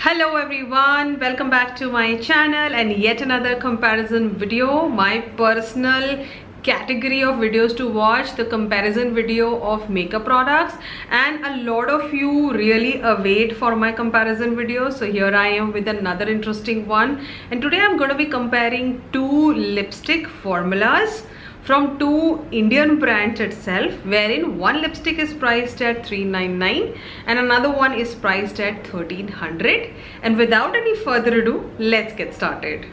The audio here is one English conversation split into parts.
Hello everyone, welcome back to my channel and yet another comparison video. My personal category of videos to watch, the comparison video of makeup products, and a lot of you really await for my comparison video. So here I am with another interesting one, and today I'm going to be comparing two lipstick formulas from two Indian brands itself, wherein one lipstick is priced at $399 and another one is priced at $1,300. And without any further ado, let's get started.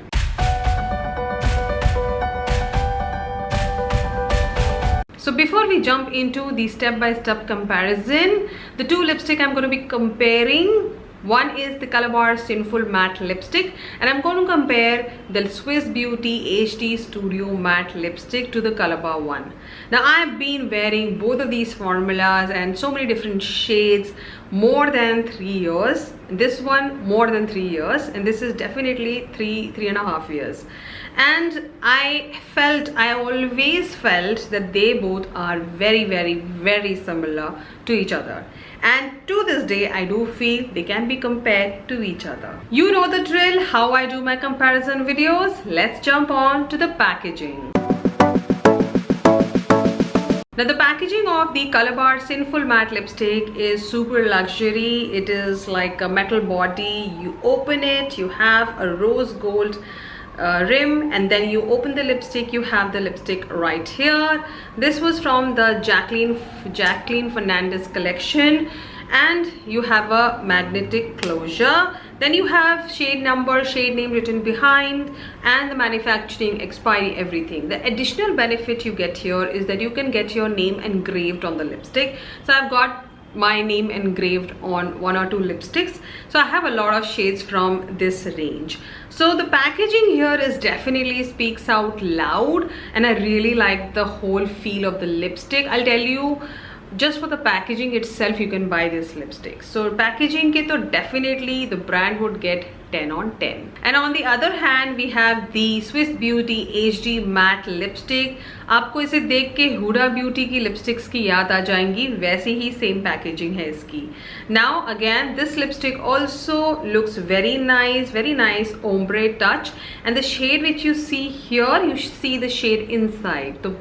So before we jump into the step-by-step comparison, the two lipstick I'm going to be comparing, one is the Calabar Sinful Matte Lipstick, and I'm going to compare the Swiss Beauty HD Studio Matte Lipstick to the Calabar one. Now I've been wearing both of these formulas and so many different shades more than 3 years. This one more than 3 years, and this is definitely three and a half years. And I always felt that they both are very similar to each other, and to this day I do feel they can be compared to each other. You know the drill, how I do my comparison videos. Let's jump on to the packaging. Now the packaging of the Calabar Sinful Matte Lipstick is super luxury. It is like a metal body. You open it, you have a rose gold rim, and then you open the lipstick, you have the lipstick right here. This was from the Jacqueline Fernandez collection, and you have a magnetic closure. Then you have shade number, shade name written behind, and the manufacturing expiry, everything. The additional benefit you get here is that you can get your name engraved on the lipstick. So I've got my name engraved on one or two lipsticks, so I have a lot of shades from this range. So the packaging here is definitely speaks out loud, and I really like the whole feel of the lipstick. I'll tell you, just for the packaging itself you can buy this lipstick. So packaging ke to definitely the brand would get 10 on 10. And on the other hand we have the Swiss Beauty HD Matte Lipstick. आपको इसे देख के Hooda beauty की lipsticks की याद आ जाएंगी, वैसे ही same packaging है इसकी. Now again this lipstick also looks very nice ombre touch, and the shade which you see here, you see the shade inside, so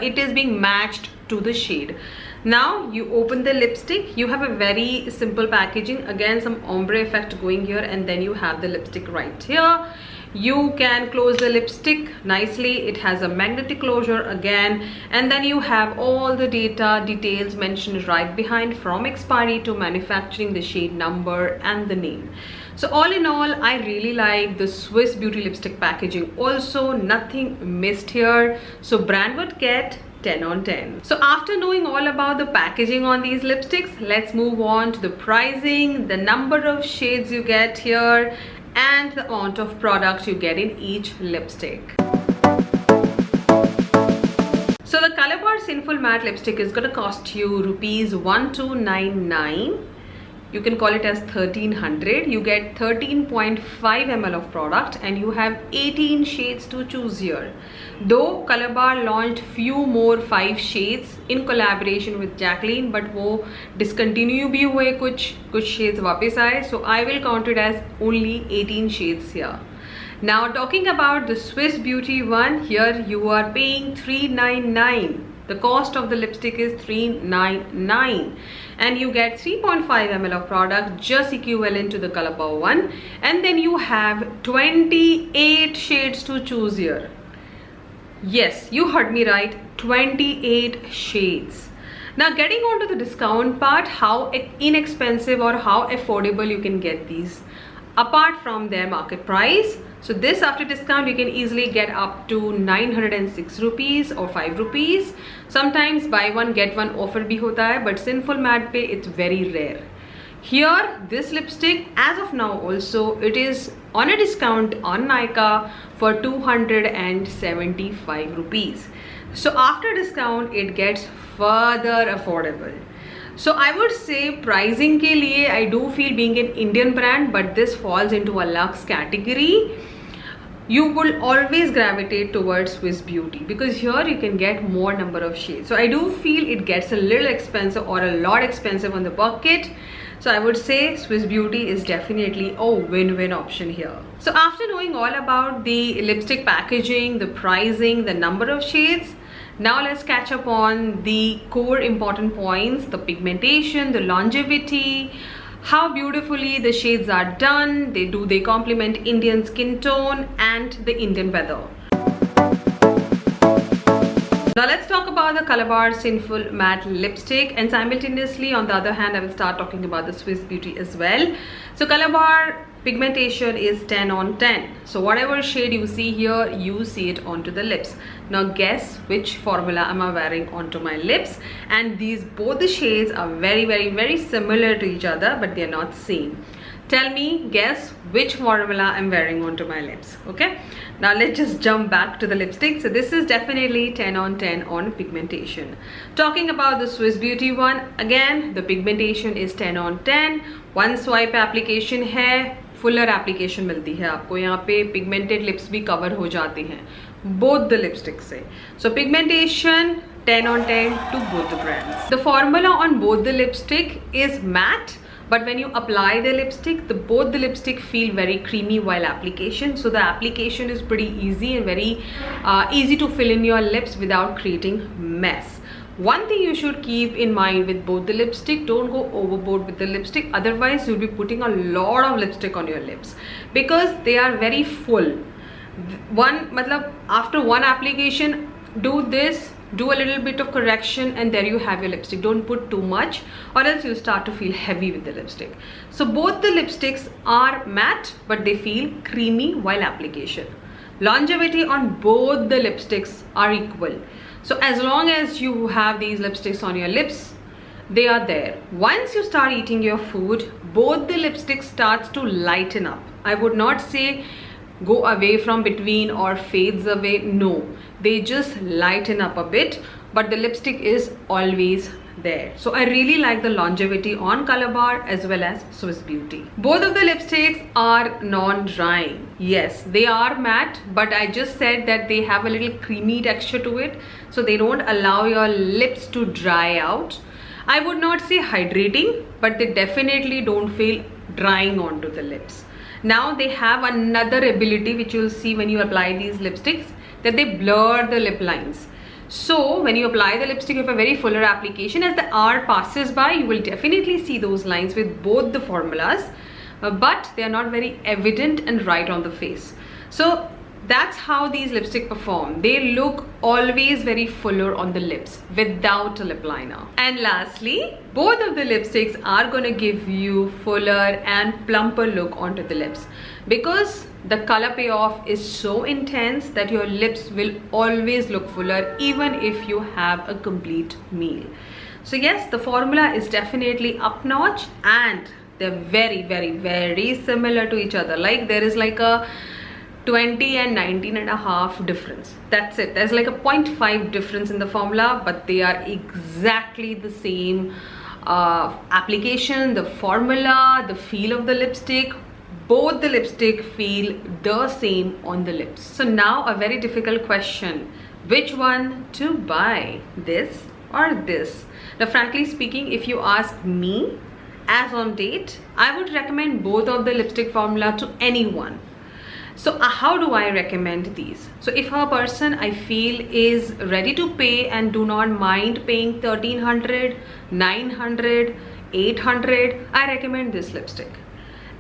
it is being matched to the shade. Now you open the lipstick, you have a very simple packaging, again some ombre effect going here, and then you have the lipstick right here. You can close the lipstick nicely, it has a magnetic closure again, and then you have all the details mentioned right behind, from expiry to manufacturing, the shade number and the name. So all in all, I really like the Swiss Beauty lipstick packaging. Also nothing missed here, so brand would get 10 on 10. So after knowing all about the packaging on these lipsticks, let's move on to the pricing, the number of shades you get here, and the amount of products you get in each lipstick. So the Calabar Sinful Matte Lipstick is going to cost you rupees 1299. You can call it as 1300. You get 13.5 ml of product, and you have 18 shades to choose here. Though Calabar launched few more 5 shades in collaboration with Jacqueline, but वो discontinue भी हुए, कुछ shades वापस आए, so I will count it as only 18 shades here. Now talking about the Swiss Beauty one, here you are paying $399. The cost of the lipstick is $399, and you get 3.5 ml of product, just equivalent to the Calabar one, and then you have 28 shades to choose here. Yes, you heard me right, 28 shades. Now getting on to the discount part, how inexpensive or how affordable you can get these apart from their market price. So this after discount you can easily get up to 906 rupees or 5 rupees. Sometimes buy one get one offer bhi hota hai, but Sinful Matte pe it's very rare. Here this lipstick as of now also it is on a discount on Nykaa for 275 rupees. So after discount it gets further affordable. So I would say pricing ke liye I do feel, being an Indian brand, but this falls into a luxe category, you will always gravitate towards Swiss Beauty, because here you can get more number of shades. So I do feel it gets a little expensive or a lot expensive on the bucket. So I would say Swiss Beauty is definitely a win-win option here. So after knowing all about the lipstick packaging, the pricing, the number of shades, now let's catch up on the core important points: the pigmentation, the longevity, how beautifully the shades are done, they complement Indian skin tone and the Indian weather. Now let's talk about the Calabar Sinful Matte Lipstick, and simultaneously on the other hand I will start talking about the Swiss Beauty as well. So Calabar pigmentation is 10 on 10. So whatever shade you see here, you see it onto the lips. Now guess which formula am I wearing onto my lips, and both the shades are very similar to each other, but they are not same. Tell me, guess which formula I'm wearing onto my lips. Okay, now let's just jump back to the lipstick. So this is definitely 10 on 10 on pigmentation. Talking about the Swiss Beauty one, again the pigmentation is 10 on 10. One swipe application है, fuller application मिलती है आपको. यहाँ पे pigmented lips भी cover हो जाते हैं both the lipsticks से. So pigmentation 10 on 10 to both the brands. The formula on both the lipstick is matte, but when you apply the lipstick, both the lipstick feel very creamy while application. So the application is pretty easy and very easy to fill in your lips without creating mess. One thing you should keep in mind with both the lipstick: don't go overboard with the lipstick, otherwise you'll be putting a lot of lipstick on your lips because they are very full. After one application, do this, do a little bit of correction, and there you have your lipstick. Don't put too much or else you start to feel heavy with the lipstick. So both the lipsticks are matte, but they feel creamy while application. Longevity on both the lipsticks are equal. So as long as you have these lipsticks on your lips, they are there. Once you start eating your food, both the lipstick starts to lighten up. I would not say go away from between or fades away. No, they just lighten up a bit, but the lipstick is always there. So I really like the longevity on Calabar as well as Swiss Beauty. Both of the lipsticks are non-drying. Yes, they are matte, but I just said that they have a little creamy texture to it, so they don't allow your lips to dry out. I would not say hydrating, but they definitely don't feel drying onto the lips. Now they have another ability which you'll see when you apply these lipsticks, that they blur the lip lines. So when you apply the lipstick with a very fuller application, as the hour passes by, you will definitely see those lines with both the formulas, but they are not very evident and right on the face. So that's how these lipsticks perform. They look always very fuller on the lips without a lip liner. And lastly, both of the lipsticks are going to give you fuller and plumper look onto the lips, because the color payoff is so intense that your lips will always look fuller even if you have a complete meal. So yes, the formula is definitely up notch, and they're very similar to each other. Like there is like a 20 and 19.5 difference. That's it. There's like a 0.5 difference in the formula, but they are exactly the same application, the formula, the feel of the lipstick. Both the lipstick feel the same on the lips. So now a very difficult question: which one to buy, this or this? Now frankly speaking, if you ask me as on date, I would recommend both of the lipstick formula to anyone. So how do I recommend these? So if a person I feel is ready to pay and do not mind paying 1300, 900, 800, I recommend this lipstick.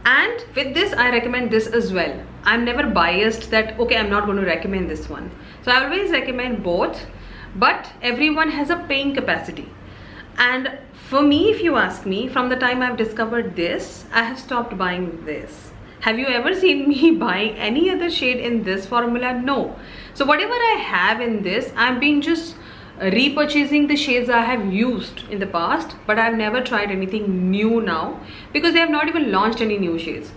And with this, I recommend this as well. I'm never biased that, okay, I'm not going to recommend this one. So I always recommend both, but everyone has a paying capacity. And for me, if you ask me, from the time I've discovered this, I have stopped buying this. Have you ever seen me buying any other shade in this formula? No. So whatever I have in this, I'm being just repurchasing the shades I have used in the past, but I've never tried anything new now because they have not even launched any new shades.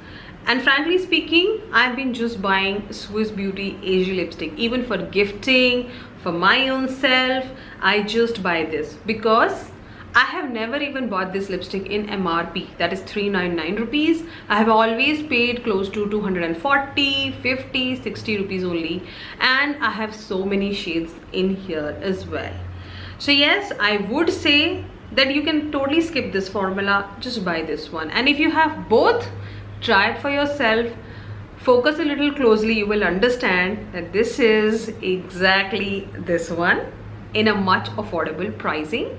And frankly speaking, I've been just buying Swiss Beauty Asia lipstick, even for gifting, for my own self. I just buy this because I have never even bought this lipstick in MRP, that is 399 rupees. I have always paid close to 240, 50, 60 rupees only, and I have so many shades in here as well. So yes, I would say then you can totally skip this formula. Just buy this one. And if you have both, try it for yourself. Focus a little closely, you will understand that this is exactly this one in a much affordable pricing.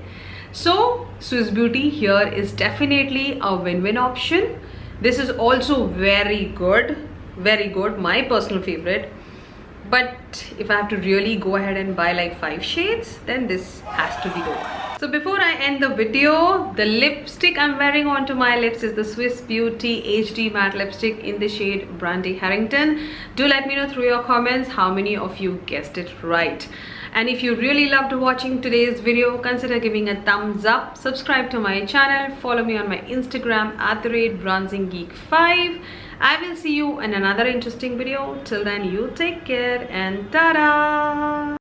So Swiss Beauty here is definitely a win-win option. This is also very good, my personal favorite. But if I have to really go ahead and buy like 5 shades, then this has to be the one. So before I end the video, the lipstick I'm wearing onto my lips is the Swiss Beauty HD Matte Lipstick in the shade Brandy Harrington. Do let me know through your comments how many of you guessed it right. And if you really loved watching today's video, consider giving a thumbs up, subscribe to my channel, follow me on my Instagram @BronzingGeek5. I will see you in another interesting video. Till then, you take care and ta-da!